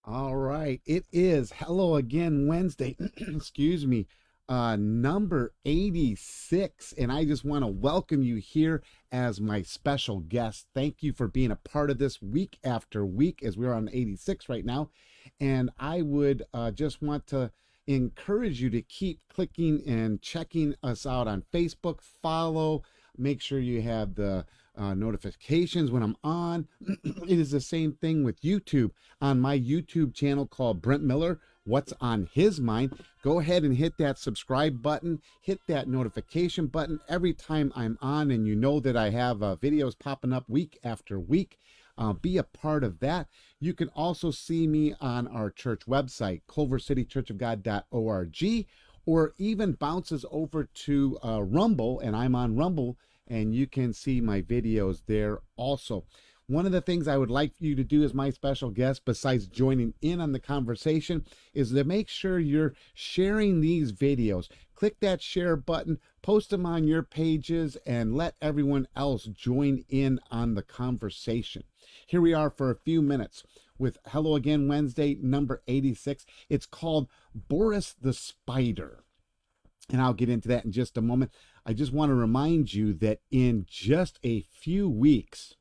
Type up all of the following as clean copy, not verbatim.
All right. It is Hello Again Wednesday. Excuse me. Number 86. And I just want to welcome you here as my special guest. Thank you for being a part of this week after week as we're on 86 right now. And I would just want to encourage you to keep clicking and checking us out on Facebook. Follow. Make sure you have the notifications when I'm on. It is the same thing with YouTube. On my YouTube channel called Brent Miller, What's on His Mind, go ahead and hit that subscribe button, hit that notification button every time I'm on, and you know that I have videos popping up week after week. Be a part of that. You can also see me on our church website, culvercitychurchofgod.org, or even bounces over to Rumble, and I'm on Rumble, and you can see my videos there also. One of the things I would like you to do as my special guest, besides joining in on the conversation, is to make sure you're sharing these videos. Click that share button, post them on your pages, and let everyone else join in on the conversation. Here we are for a few minutes with Hello Again Wednesday, number 86. It's called Boris the Spider. And I'll get into that in just a moment. I just want to remind you that in just a few weeks,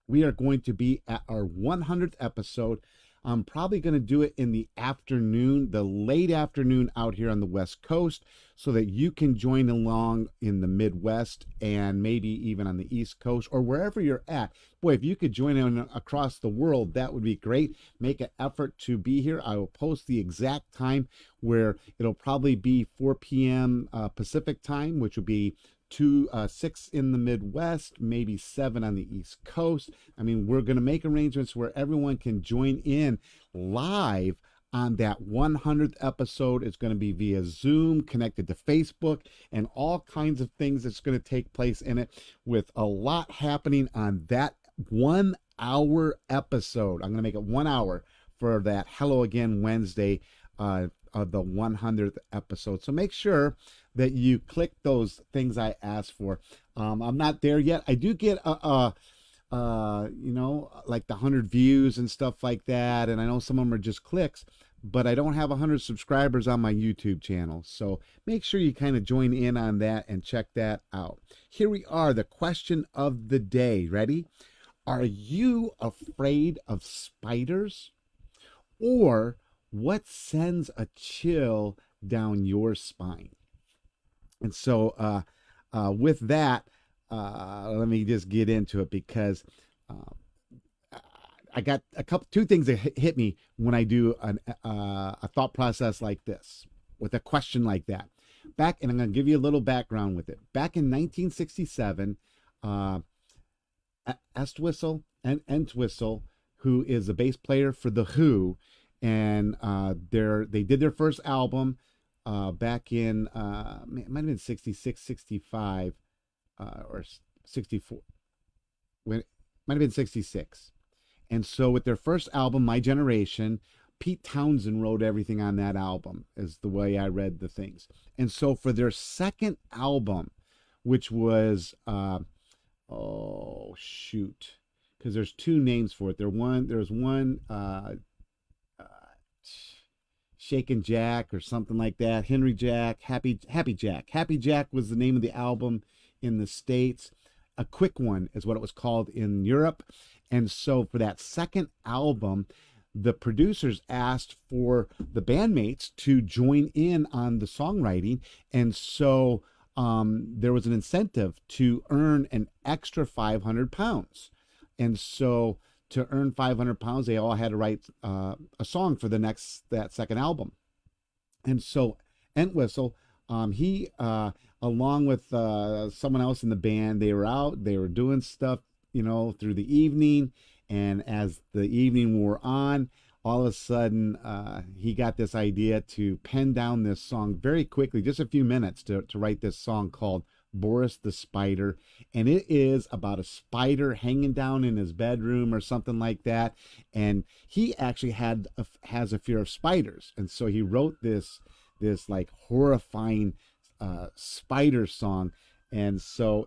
we are going to be at our 100th episode. I'm probably going to do it in the afternoon, the late afternoon out here on the West Coast, so that you can join along in the Midwest and maybe even on the East Coast or wherever you're at. Boy, if you could join in across the world, that would be great. Make an effort to be here. I will post the exact time, where it'll probably be 4 p.m. Pacific time, which will be 6 in the Midwest, maybe 7 on the East Coast. I mean, we're going to make arrangements where everyone can join in live on that 100th episode. It's going to be via Zoom, connected to Facebook, and all kinds of things that's going to take place in it, with a lot happening on that 1 hour episode. I'm going to make it 1 hour for that Hello Again Wednesday of the 100th episode. So make sure that you click those things I asked for. I'm not there yet. I do get like the 100 views and stuff like that, and I know some of them are just clicks, but I don't have 100 subscribers on my YouTube channel. So make sure you kind of join in on that and check that out. Here we are, the question of the day. Ready? Are you afraid of spiders? Or what sends a chill down your spine? And so with that, let me just get into it, because I got two things that hit me when I do a thought process like this, with a question like that. And I'm going to give you a little background with it. Back in 1967, Entwistle, who is a bass player for The Who, and they did their first album back in it might have been 66, 65, or 64. When it might have been 66. And so with their first album, My Generation, Pete Townsend wrote everything on that album, is the way I read the things. And so for their second album, which was because there's two names for it. There's one Shakin' Jack or something like that. Henry Jack, Happy Jack. Happy Jack was the name of the album in the States. A Quick One is what it was called in Europe. And so for that second album, the producers asked for the bandmates to join in on the songwriting. And so there was an incentive to earn an extra 500 pounds. And so to earn 500 pounds, they all had to write a song for that second album. And so Entwistle, he, along with someone else in the band, they were doing stuff, through the evening. And as the evening wore on, all of a sudden, he got this idea to pen down this song very quickly, just a few minutes, to write this song called Boris the Spider. And it is about a spider hanging down in his bedroom or something like that. And he actually has a fear of spiders. And so he wrote this like horrifying spider song. And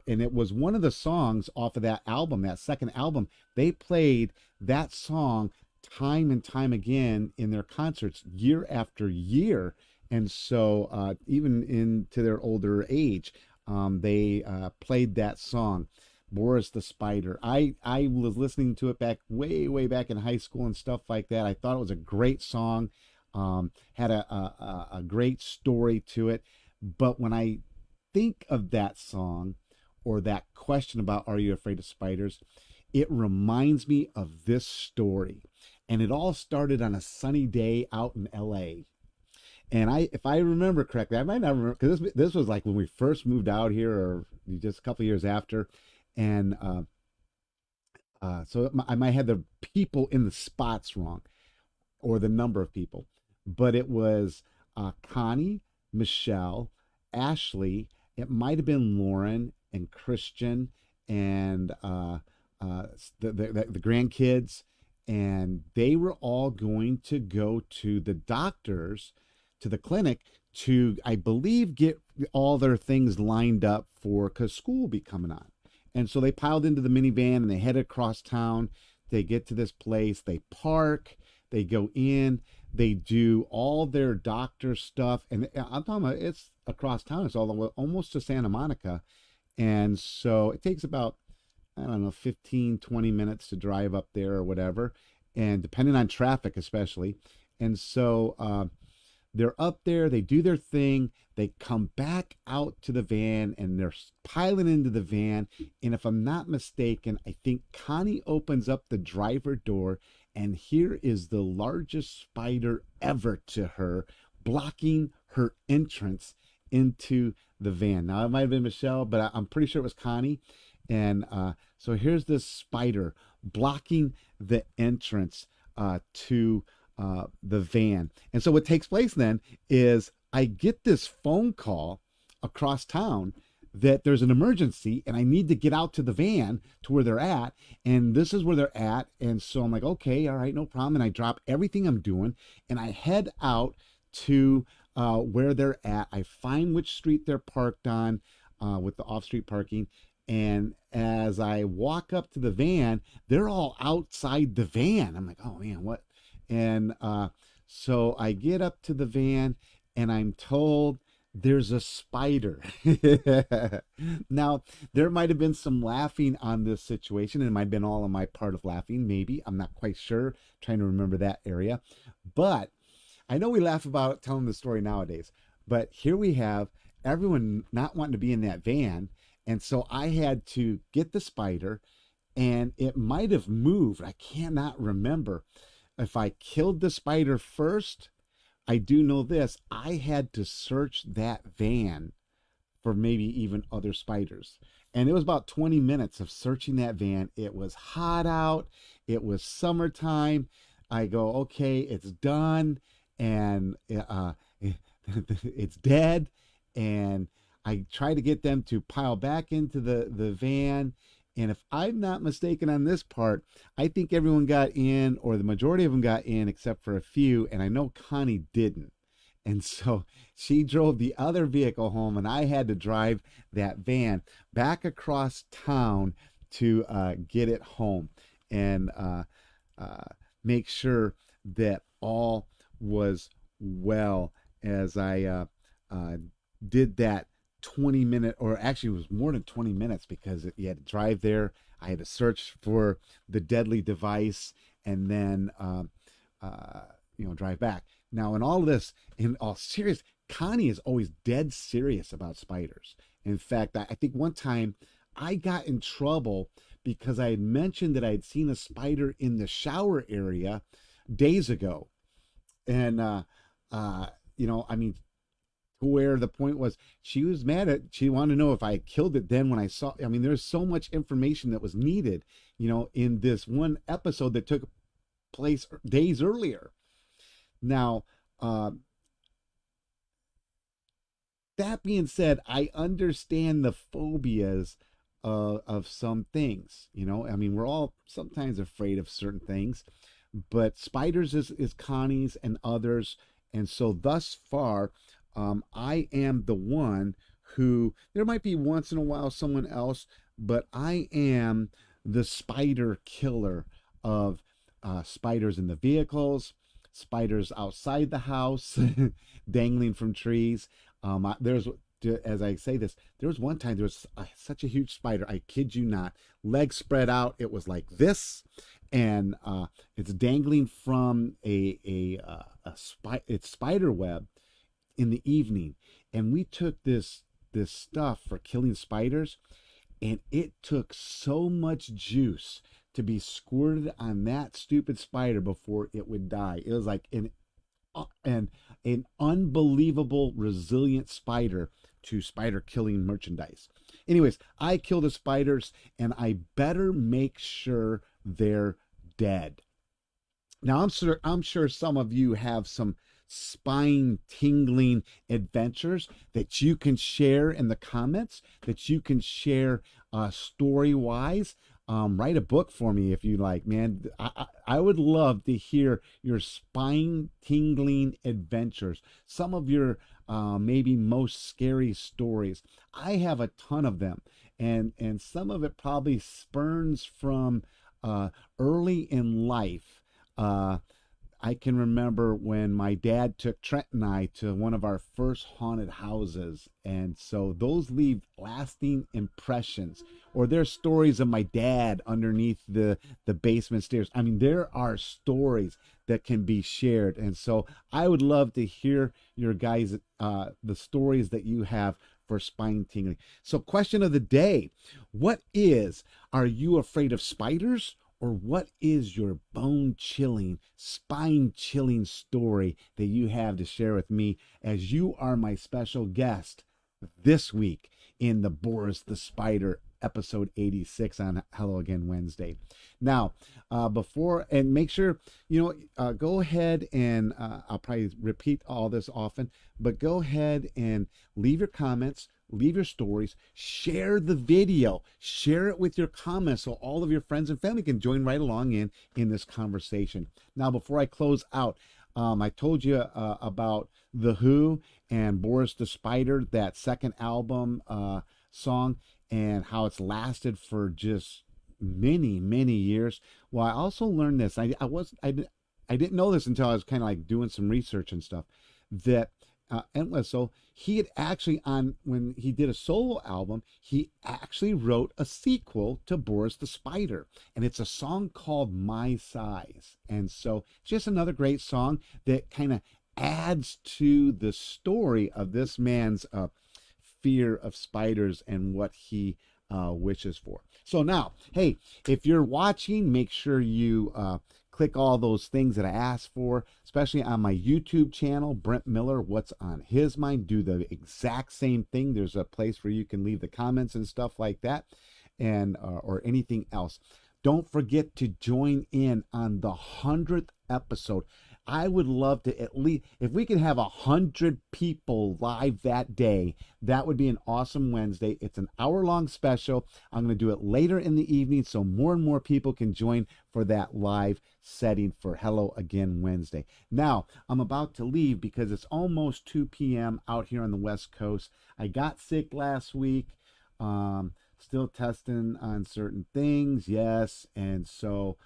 it was one of the songs off of that album, that second album. They played that song time and time again in their concerts year after year. And so even into their older age, they played that song, Boris the Spider. I was listening to it back way back in high school and stuff like that. I thought it was a great song, had a great story to it. But when I think of that song or that question about are you afraid of spiders, it reminds me of this story. And it all started on a sunny day out in LA. And if I remember correctly, I might not remember because this was like when we first moved out here, or just a couple years after, and so I might have the people in the spots wrong or the number of people, but it was Connie, Michelle, Ashley. It might have been Lauren and Christian and the grandkids, and they were all going to go to the doctors, to the clinic, to, I believe, get all their things lined up for, because school will be coming on. And so they piled into the minivan and they head across town. They get to this place, they park, they go in, they do all their doctor stuff. And I'm talking about it's across town, it's all the way almost to Santa Monica. And so it takes about, I don't know, 15, 20 minutes to drive up there or whatever. And depending on traffic, especially. And so they're up there, they do their thing, they come back out to the van and they're piling into the van. And if I'm not mistaken, I think Connie opens up the driver door, and here is the largest spider ever to her, blocking her entrance into the van. Now, it might have been Michelle, but I'm pretty sure it was Connie. And so here's this spider blocking the entrance to the van. And so what takes place then is I get this phone call across town that there's an emergency and I need to get out to the van to where they're at. And this is where they're at. And so I'm like, okay, all right, no problem. And I drop everything I'm doing and I head out to where they're at. I find which street they're parked on with the off-street parking. And as I walk up to the van, they're all outside the van. I'm like, oh man, what? And so I get up to the van and I'm told there's a spider. Now, there might have been some laughing on this situation, and it might have been all on my part of laughing, maybe. I'm not quite sure, trying to remember that area. But I know we laugh about telling the story nowadays, but here we have everyone not wanting to be in that van. And so I had to get the spider, and it might have moved. I cannot remember if I killed the spider first. I do know this. I had to search that van for maybe even other spiders. And it was about 20 minutes of searching that van. It was hot out. It was summertime. I go, okay, it's done. And it's dead. And I try to get them to pile back into the van. And if I'm not mistaken on this part, I think everyone got in, or the majority of them got in, except for a few. And I know Connie didn't. And so she drove the other vehicle home, and I had to drive that van back across town to get it home and make sure that all was well as I did that 20-minute, or actually it was more than 20 minutes, because you had to drive there. I had to search for the deadly device and then drive back. Now, in all of this, in all serious, Connie is always dead serious about spiders. In fact, I think one time I got in trouble because I had mentioned that I had seen a spider in the shower area days ago. And I mean, where the point was, she was mad at, she wanted to know if I killed it then when I saw, I mean, there's so much information that was needed, in this one episode that took place days earlier. Now, that being said, I understand the phobias of some things, I mean, we're all sometimes afraid of certain things, but spiders is Connie's and others. And so thus far, I am the one who, there might be once in a while someone else, but I am the spider killer of spiders in the vehicles, spiders outside the house, dangling from trees. There's as I say this, there was one time there was such a huge spider. I kid you not, legs spread out. It was like this, and it's dangling from its spider web in the evening. And we took this stuff for killing spiders, and it took so much juice to be squirted on that stupid spider before it would die. It was like an unbelievable resilient spider to spider killing merchandise. Anyways, I kill the spiders, and I better make sure they're dead. Now, I'm sure some of you have some spine tingling adventures that you can share in the comments, that you can share story wise. Write a book for me if you like, man. I would love to hear your spine tingling adventures, some of your maybe most scary stories. I have a ton of them, and some of it probably spurns from early in life. I can remember when my dad took Trent and I to one of our first haunted houses. And so those leave lasting impressions. Or there's stories of my dad underneath the basement stairs. I mean, there are stories that can be shared. And so I would love to hear your guys, the stories that you have for spine tingling. So question of the day, are you afraid of spiders? Or what is your bone-chilling, spine-chilling story that you have to share with me, as you are my special guest this week in the Boris the Spider episode 86 on Hello Again Wednesday. Now, make sure, go ahead and I'll probably repeat all this often, but go ahead and leave your comments, leave your stories, share the video, share it with your comments so all of your friends and family can join right along in this conversation. Now, before I close out, I told you about The Who and Boris the Spider, that second album song, and how it's lasted for just many, many years. Well, I also learned this. I didn't know this until I was kind of like doing some research and stuff, that so he had actually, when he did a solo album, he actually wrote a sequel to Boris the Spider, and it's a song called My Size. And so just another great song that kind of adds to the story of this man's fear of spiders and what he wishes for. So now, hey, if you're watching, make sure you click all those things that I asked for, especially on my YouTube channel, Brent Miller, What's on His Mind. Do the exact same thing. There's a place where you can leave the comments and stuff like that, and or anything else. Don't forget to join in on the 100th episode. I would love to, at least, if we can have 100 people live that day, that would be an awesome Wednesday. It's an hour-long special. I'm going to do it later in the evening so more and more people can join for that live setting for Hello Again Wednesday. Now, I'm about to leave because it's almost 2 p.m. out here on the West Coast. I got sick last week. Still testing on certain things, yes. And so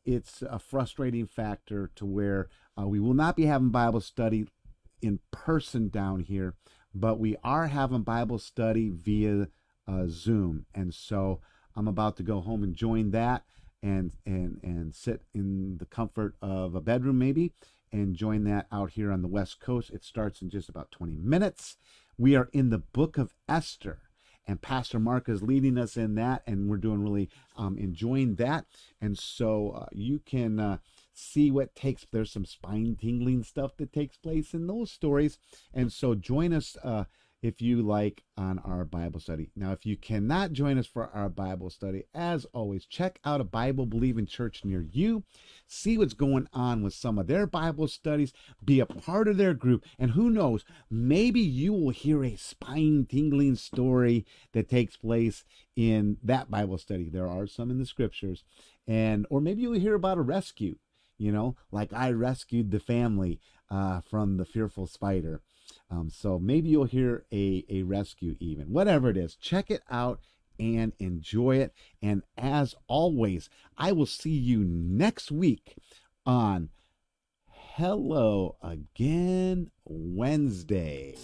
it's a frustrating factor to where we will not be having Bible study in person down here, but we are having Bible study via Zoom. And so I'm about to go home and join that, and sit in the comfort of a bedroom maybe, and join that out here on the West Coast. It starts in just about 20 minutes. We are in the book of Esther, and Pastor Mark is leading us in that, and we're doing really enjoying that. And so you can see there's some spine tingling stuff that takes place in those stories. And so join us if you like on our Bible study. Now, if you cannot join us for our Bible study, as always, check out a Bible believing church near you. See what's going on with some of their Bible studies. Be a part of their group. And who knows, maybe you will hear a spine-tingling story that takes place in that Bible study. There are some in the scriptures. Or maybe you'll hear about a rescue, like I rescued the family from the fearful spider. So maybe you'll hear a rescue even. Whatever it is, check it out. and enjoy it. And as always, I will see you next week on Hello Again Wednesday.